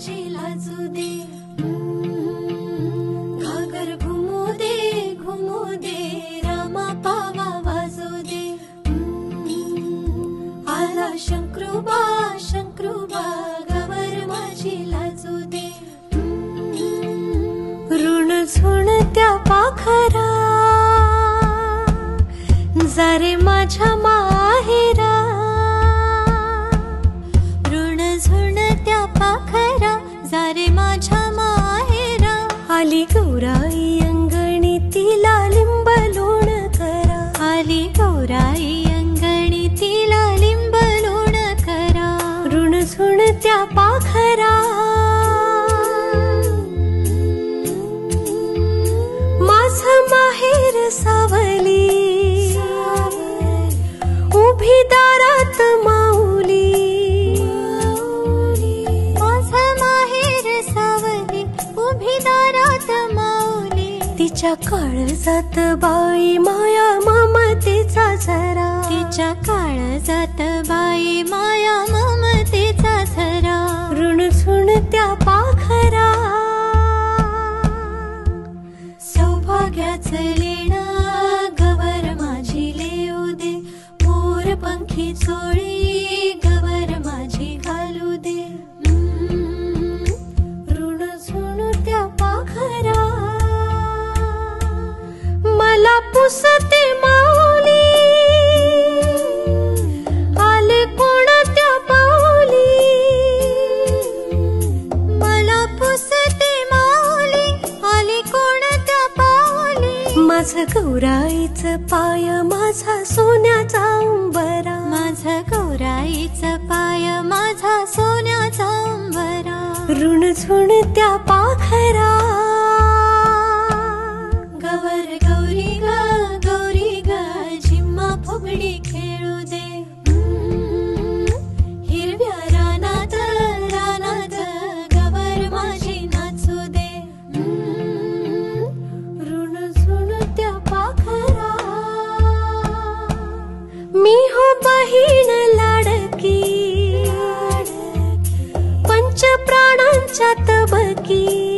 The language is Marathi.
माझी लाजू दे, घागर घुमू दे रामा पावा वाजू दे। आला शंकरूबा गवर माझी लाजू दे। ऋण झुणत्या पाखरा जारे माझ्या माहेरा, ऋण झुणत्या पाखरा जारे माझ्या माहेरा। आली गौराई अंगणी तिला लिंब लोण करा, आली गौराई अंगणी तिला लिंब लोण करा। ऋण झुणत्या पाखरा माझं माहेर सावली, उभी दारात माऊली, माझं माहेर सावली उभी दारात माऊली। तिच्या काळजात बाई माया ममतेचा झरा, तिच्या काळजात बाई माया ममतेचा झरा। ऋण झुणत्या पाखरा सौभाग्याचं लेणं गवर माझी लेऊ दे, मोर पंखी चोळी गवर माझी घालू दे। ऋण झुणत्या पाखरा मला पुसते माऊली, आले कोणत्या पाऊली, मला पुसते माऊली आले कोणत्या पाऊली। माझं गौराईचं पाय माझा सोन्याचा अंबरा, माझं गौराईचं पाय माझा सोन्याचा अंबरा। ऋण झुणत्या पाखरा गवर गौरी ग झिम्मा फुगडी खेळू दे। हिरव्या रानात गवर माझी नाचू दे। ऋण झुणत्या पाखरा मी हो बहीण लाडकी, पंच प्राणांच्या तबकी।